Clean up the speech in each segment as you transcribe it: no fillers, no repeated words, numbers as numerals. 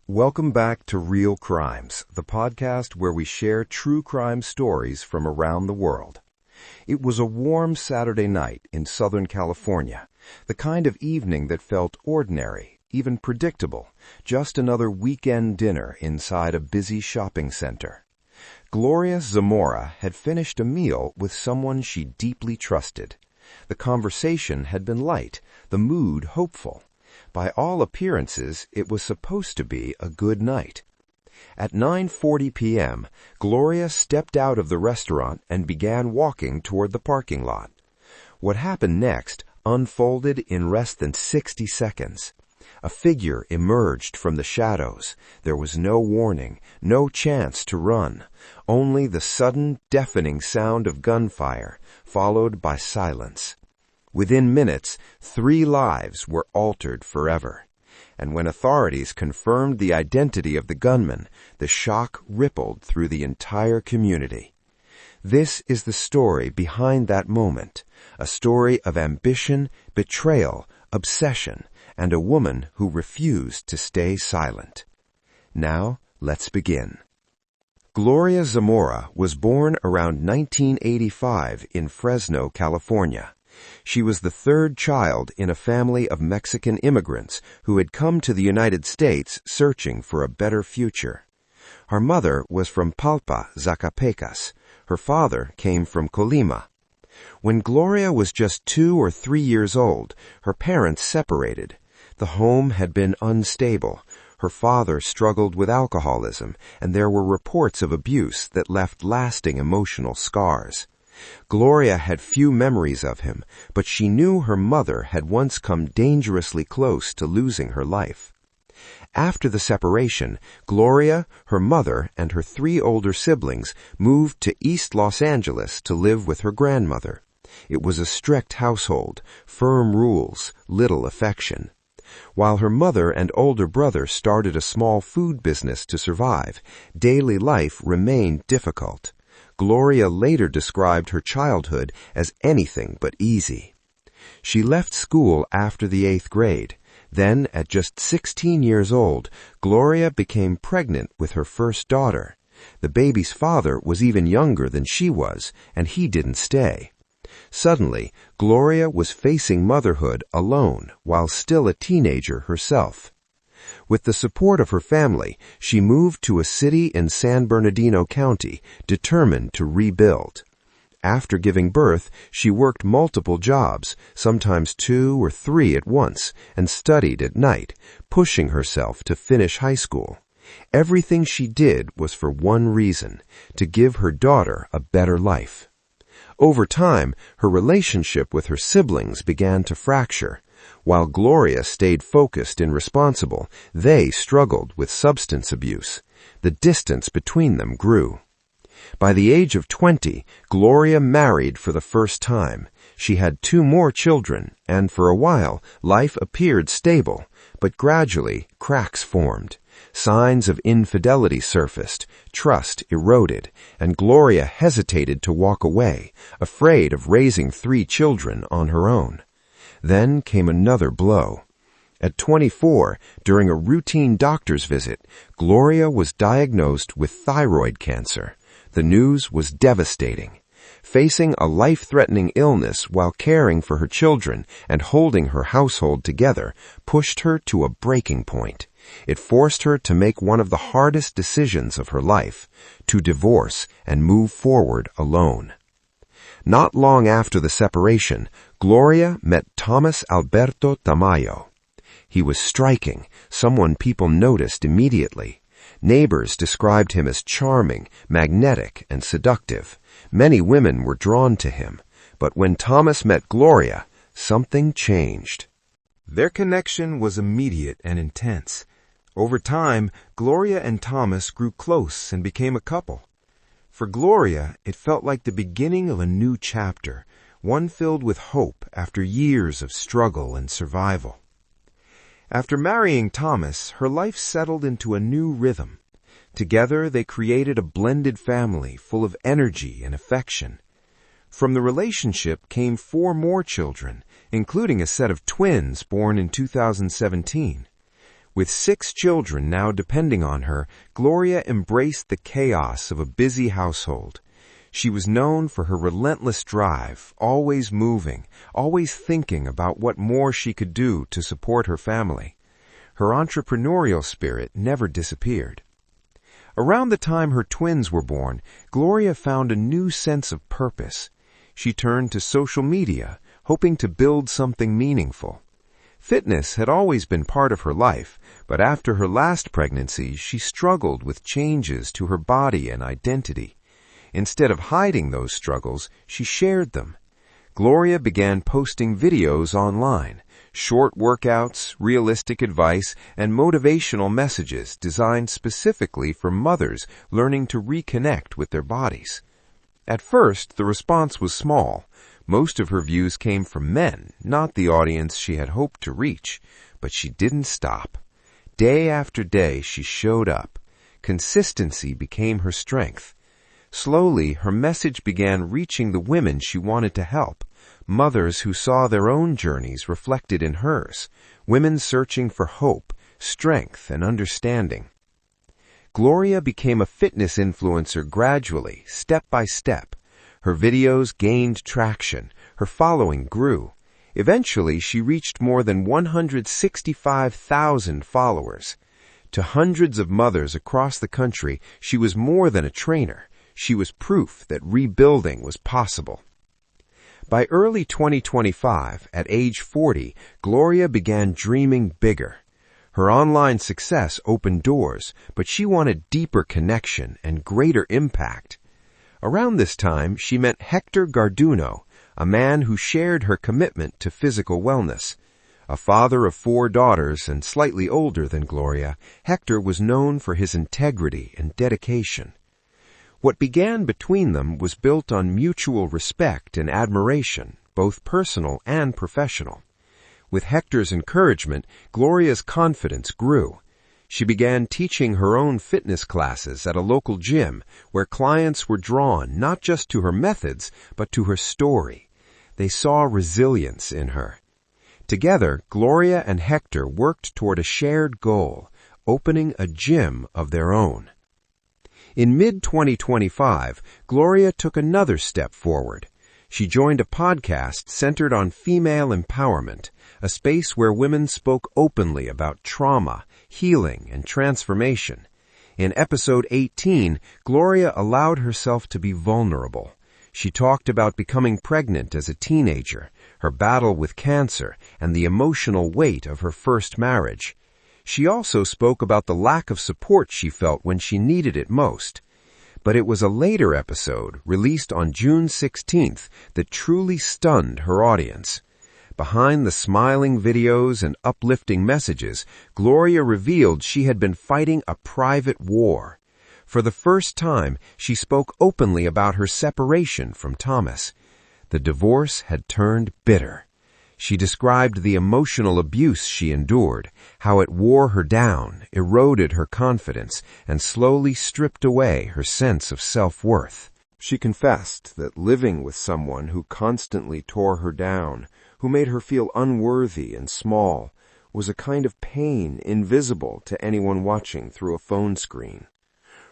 Welcome back to Real Crimes, the podcast where we share true crime stories from around the world. It was a warm Saturday night in Southern California, the kind of evening that felt ordinary, even predictable, just another weekend dinner inside a busy shopping center. Gloria Zamora had finished a meal with someone she deeply trusted. The conversation had been light, the mood hopeful. By all appearances, it was supposed to be a good night. At 9:40 p.m., Gloria stepped out of the restaurant and began walking toward the parking lot. What happened next unfolded in less than 60 seconds. A figure emerged from the shadows. There was no warning, no chance to run, only the sudden, deafening sound of gunfire, followed by silence. Within minutes, 3 lives were altered forever. And when authorities confirmed the identity of the gunman, the shock rippled through the entire community. This is the story behind that moment, a story of ambition, betrayal, obsession, and a woman who refused to stay silent. Now, let's begin. Gloria Zamora was born around 1985 in Fresno, California. She was the third child in a family of Mexican immigrants who had come to the United States searching for a better future. Her mother was from Palpa, Zacatecas. Her father came from Colima. When Gloria was just 2 or 3 years old, her parents separated. The home had been unstable. Her father struggled with alcoholism, and there were reports of abuse that left lasting emotional scars. Gloria had few memories of him, but she knew her mother had once come dangerously close to losing her life. After the separation, Gloria, her mother, and her 3 older siblings moved to East Los Angeles to live with her grandmother. It was a strict household, firm rules, little affection. While her mother and older brother started a small food business to survive, daily life remained difficult. Gloria later described her childhood as anything but easy. She left school after the 8th grade. Then, at just 16 years old, Gloria became pregnant with her first daughter. The baby's father was even younger than she was, and he didn't stay. Suddenly, Gloria was facing motherhood alone while still a teenager herself. With the support of her family, she moved to a city in San Bernardino County, determined to rebuild. After giving birth, she worked multiple jobs, sometimes 2 or 3 at once, and studied at night, pushing herself to finish high school. Everything she did was for one reason: to give her daughter a better life. Over time, her relationship with her siblings began to fracture. While Gloria stayed focused and responsible, they struggled with substance abuse. The distance between them grew. By the age of 20, Gloria married for the first time. She had 2 more children, and for a while, life appeared stable, but gradually, cracks formed. Signs of infidelity surfaced, trust eroded, and Gloria hesitated to walk away, afraid of raising 3 children on her own. Then came another blow. At 24, during a routine doctor's visit, Gloria was diagnosed with thyroid cancer. The news was devastating. Facing a life-threatening illness while caring for her children and holding her household together pushed her to a breaking point. It forced her to make one of the hardest decisions of her life: to divorce and move forward alone. Not long after the separation, Gloria met Thomas Alberto Tamayo. He was striking, someone people noticed immediately. Neighbors described him as charming, magnetic, and seductive. Many women were drawn to him. But when Thomas met Gloria, something changed. Their connection was immediate and intense. Over time, Gloria and Thomas grew close and became a couple. For Gloria, it felt like the beginning of a new chapter, one filled with hope after years of struggle and survival. After marrying Thomas, her life settled into a new rhythm. Together, they created a blended family full of energy and affection. From the relationship came 4 more children, including a set of twins born in 2017. With 6 children now depending on her, Gloria embraced the chaos of a busy household. She was known for her relentless drive, always moving, always thinking about what more she could do to support her family. Her entrepreneurial spirit never disappeared. Around the time her twins were born, Gloria found a new sense of purpose. She turned to social media, hoping to build something meaningful. Fitness had always been part of her life, but after her last pregnancy, she struggled with changes to her body and identity. Instead of hiding those struggles, she shared them. Gloria began posting videos online, short workouts, realistic advice, and motivational messages designed specifically for mothers learning to reconnect with their bodies. At first, the response was small. Most of her views came from men, not the audience she had hoped to reach, but she didn't stop. Day after day, she showed up. Consistency became her strength. Slowly, her message began reaching the women she wanted to help, mothers who saw their own journeys reflected in hers, women searching for hope, strength, and understanding. Gloria became a fitness influencer gradually, step by step. Her videos gained traction. Her following grew. Eventually, she reached more than 165,000 followers. To hundreds of mothers across the country, she was more than a trainer. She was proof that rebuilding was possible. By early 2025, at age 40, Gloria began dreaming bigger. Her online success opened doors, but she wanted deeper connection and greater impact. Around this time, she met Hector Garduno, a man who shared her commitment to physical wellness. A father of 4 daughters and slightly older than Gloria, Hector was known for his integrity and dedication. What began between them was built on mutual respect and admiration, both personal and professional. With Hector's encouragement, Gloria's confidence grew. She began teaching her own fitness classes at a local gym where clients were drawn not just to her methods, but to her story. They saw resilience in her. Together, Gloria and Hector worked toward a shared goal, opening a gym of their own. In mid-2025, Gloria took another step forward. She joined a podcast centered on female empowerment, a space where women spoke openly about trauma, healing, and transformation. In episode 18, Gloria allowed herself to be vulnerable. She talked about becoming pregnant as a teenager, her battle with cancer, and the emotional weight of her first marriage. She also spoke about the lack of support she felt when she needed it most. But it was a later episode, released on June 16th, that truly stunned her audience. Behind the smiling videos and uplifting messages, Gloria revealed she had been fighting a private war. For the first time, she spoke openly about her separation from Thomas. The divorce had turned bitter. She described the emotional abuse she endured, how it wore her down, eroded her confidence, and slowly stripped away her sense of self-worth. She confessed that living with someone who constantly tore her down, who made her feel unworthy and small, was a kind of pain invisible to anyone watching through a phone screen.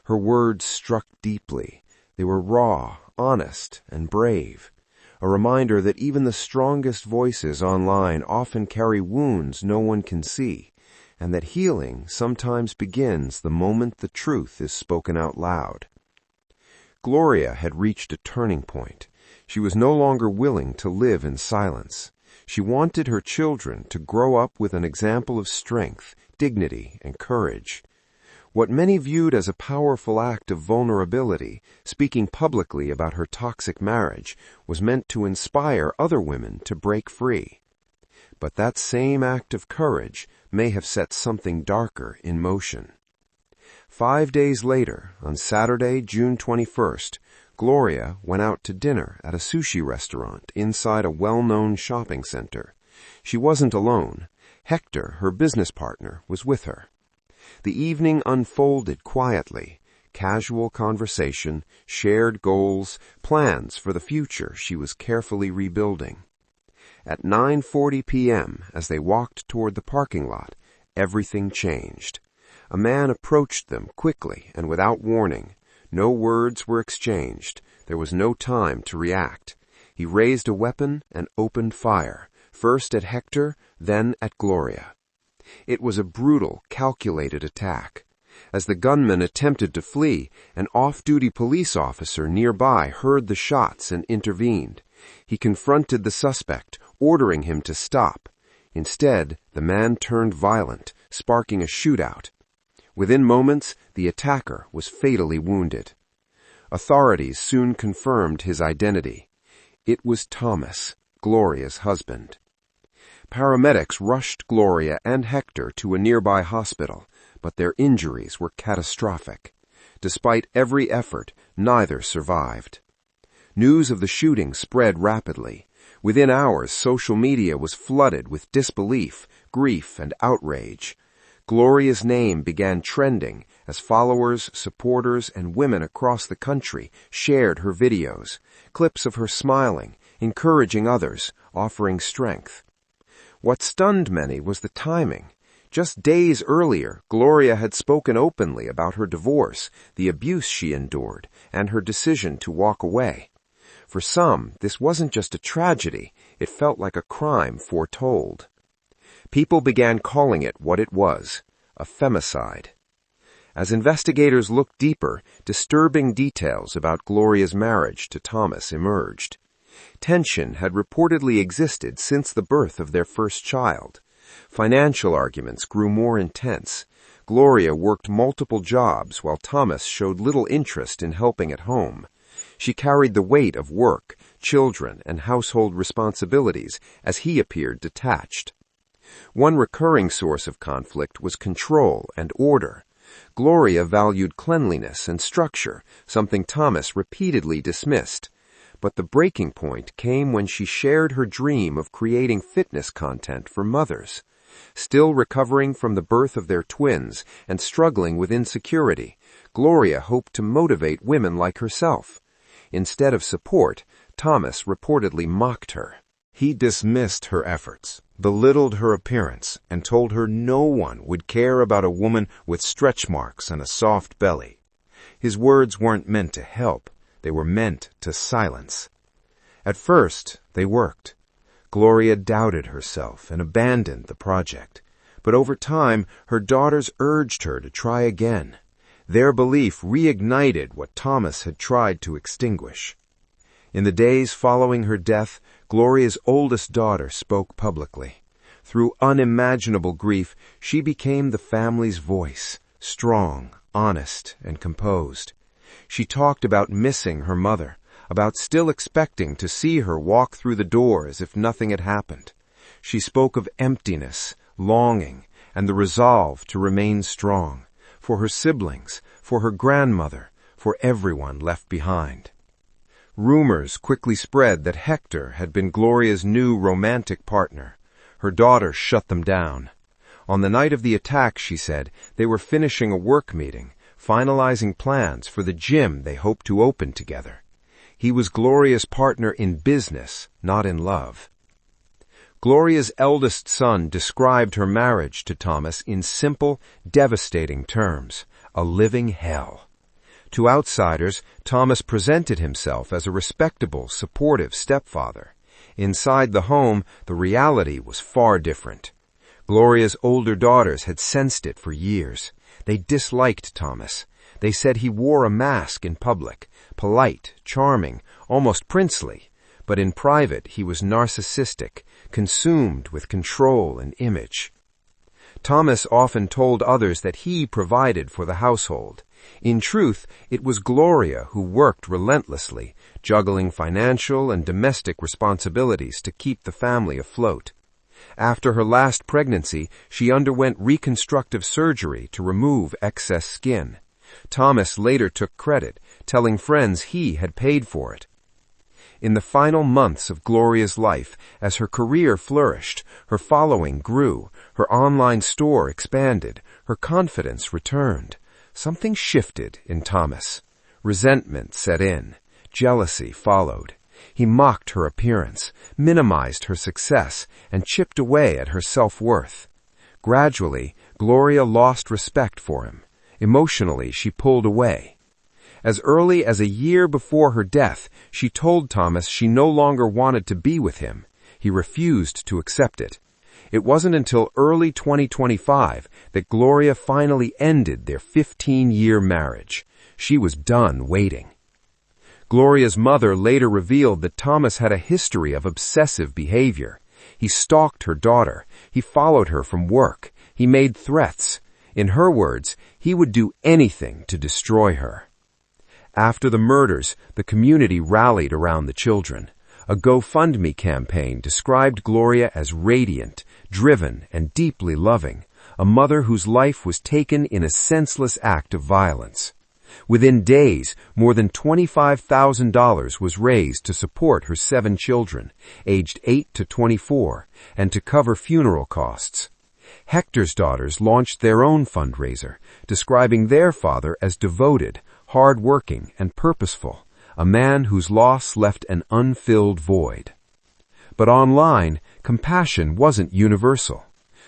Her words struck deeply. They were raw, honest, and brave. A reminder that even the strongest voices online often carry wounds no one can see, and that healing sometimes begins the moment the truth is spoken out loud. Gloria had reached a turning point. She was no longer willing to live in silence. She wanted her children to grow up with an example of strength, dignity, and courage. What many viewed as a powerful act of vulnerability, speaking publicly about her toxic marriage, was meant to inspire other women to break free. But that same act of courage may have set something darker in motion. 5 days later, on Saturday, June 21st, Gloria went out to dinner at a sushi restaurant inside a well-known shopping center. She wasn't alone. Hector, her business partner, was with her. The evening unfolded quietly. Casual conversation, shared goals, plans for the future she was carefully rebuilding. At 9:40 p.m., as they walked toward the parking lot, everything changed. A man approached them quickly and without warning. No words were exchanged. There was no time to react. He raised a weapon and opened fire, first at Hector, then at Gloria. It was a brutal, calculated attack. As the gunman attempted to flee, an off-duty police officer nearby heard the shots and intervened. He confronted the suspect, ordering him to stop. Instead, the man turned violent, sparking a shootout. Within moments, the attacker was fatally wounded. Authorities soon confirmed his identity. It was Thomas, Gloria's husband. Paramedics rushed Gloria and Hector to a nearby hospital, but their injuries were catastrophic. Despite every effort, neither survived. News of the shooting spread rapidly. Within hours, social media was flooded with disbelief, grief, and outrage. Gloria's name began trending as followers, supporters, and women across the country shared her videos, clips of her smiling, encouraging others, offering strength. What stunned many was the timing. Just days earlier, Gloria had spoken openly about her divorce, the abuse she endured, and her decision to walk away. For some, this wasn't just a tragedy, it felt like a crime foretold. People began calling it what it was, a femicide. As investigators looked deeper, disturbing details about Gloria's marriage to Thomas emerged. Tension had reportedly existed since the birth of their first child. Financial arguments grew more intense. Gloria worked multiple jobs while Thomas showed little interest in helping at home. She carried the weight of work, children, and household responsibilities as he appeared detached. One recurring source of conflict was control and order. Gloria valued cleanliness and structure, something Thomas repeatedly dismissed. But the breaking point came when she shared her dream of creating fitness content for mothers. Still recovering from the birth of their twins and struggling with insecurity, Gloria hoped to motivate women like herself. Instead of support, Thomas reportedly mocked her. He dismissed her efforts, belittled her appearance, and told her no one would care about a woman with stretch marks and a soft belly. His words weren't meant to help. They were meant to silence. At first, they worked. Gloria doubted herself and abandoned the project. But over time, her daughters urged her to try again. Their belief reignited what Thomas had tried to extinguish. In the days following her death, Gloria's oldest daughter spoke publicly. Through unimaginable grief, she became the family's voice, strong, honest, and composed. She talked about missing her mother, about still expecting to see her walk through the door as if nothing had happened. She spoke of emptiness, longing, and the resolve to remain strong, for her siblings, for her grandmother, for everyone left behind. Rumors quickly spread that Hector had been Gloria's new romantic partner. Her daughter shut them down. On the night of the attack, she said, they were finishing a work meeting, finalizing plans for the gym they hoped to open together. He was Gloria's partner in business, not in love. Gloria's eldest son described her marriage to Thomas in simple, devastating terms, a living hell. To outsiders, Thomas presented himself as a respectable, supportive stepfather. Inside the home, the reality was far different. Gloria's older daughters had sensed it for years. They disliked Thomas. They said he wore a mask in public, polite, charming, almost princely, but in private he was narcissistic, consumed with control and image. Thomas often told others that he provided for the household. In truth, it was Gloria who worked relentlessly, juggling financial and domestic responsibilities to keep the family afloat. After her last pregnancy, she underwent reconstructive surgery to remove excess skin. Thomas later took credit, telling friends he had paid for it. In the final months of Gloria's life, as her career flourished, her following grew, her online store expanded, her confidence returned. Something shifted in Thomas. Resentment set in. Jealousy followed. He mocked her appearance, minimized her success, and chipped away at her self-worth. Gradually, Gloria lost respect for him. Emotionally, she pulled away. As early as a year before her death, she told Thomas she no longer wanted to be with him. He refused to accept it. It wasn't until early 2025 that Gloria finally ended their 15-year marriage. She was done waiting. Gloria's mother later revealed that Thomas had a history of obsessive behavior. He stalked her daughter. He followed her from work. He made threats. In her words, he would do anything to destroy her. After the murders, the community rallied around the children. A GoFundMe campaign described Gloria as radiant, driven, and deeply loving, a mother whose life was taken in a senseless act of violence. Within days, more than $25,000 was raised to support her 7 children, aged 8 to 24, and to cover funeral costs. Hector's daughters launched their own fundraiser, describing their father as devoted, hard-working, and purposeful, a man whose loss left an unfilled void. But online, compassion wasn't universal.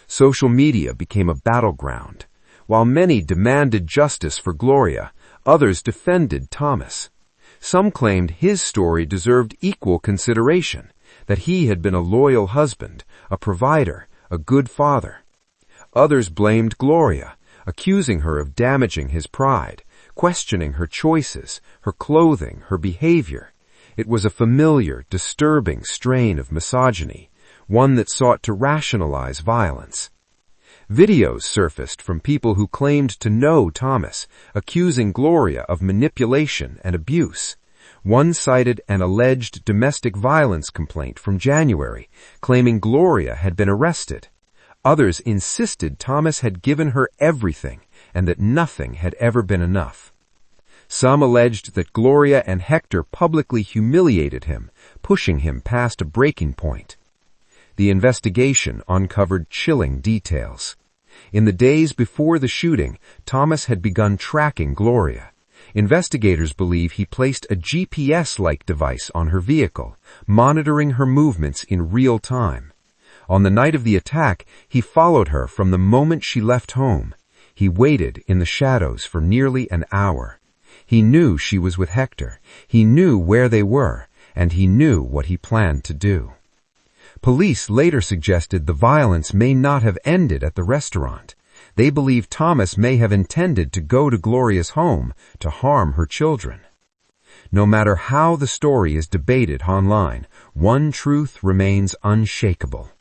Social media became a battleground. While many demanded justice for Gloria, others defended Thomas. Some claimed his story deserved equal consideration, that he had been a loyal husband, a provider, a good father. Others blamed Gloria, accusing her of damaging his pride, questioning her choices, her clothing, her behavior. It was a familiar, disturbing strain of misogyny, one that sought to rationalize violence. Videos surfaced from people who claimed to know Thomas, accusing Gloria of manipulation and abuse. One cited an alleged domestic violence complaint from January, claiming Gloria had been arrested. Others insisted Thomas had given her everything and that nothing had ever been enough. Some alleged that Gloria and Hector publicly humiliated him, pushing him past a breaking point. The investigation uncovered chilling details. In the days before the shooting, Thomas had begun tracking Gloria. Investigators believe he placed a GPS-like device on her vehicle, monitoring her movements in real time. On the night of the attack, he followed her from the moment she left home. He waited in the shadows for nearly an hour. He knew she was with Hector. He knew where they were, and he knew what he planned to do. Police later suggested the violence may not have ended at the restaurant. They believe Thomas may have intended to go to Gloria's home to harm her children. No matter how the story is debated online, one truth remains unshakable.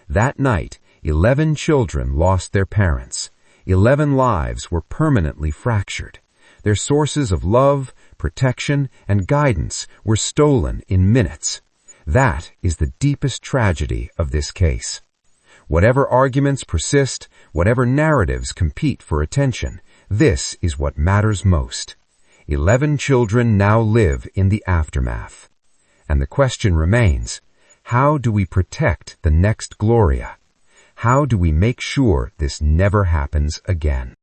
That night, 11 children lost their parents. 11 lives were permanently fractured. Their sources of love, protection, and guidance were stolen in minutes. That is the deepest tragedy of this case. Whatever arguments persist, whatever narratives compete for attention, this is what matters most. 11 children now live in the aftermath. And the question remains, how do we protect the next Gloria? How do we make sure this never happens again?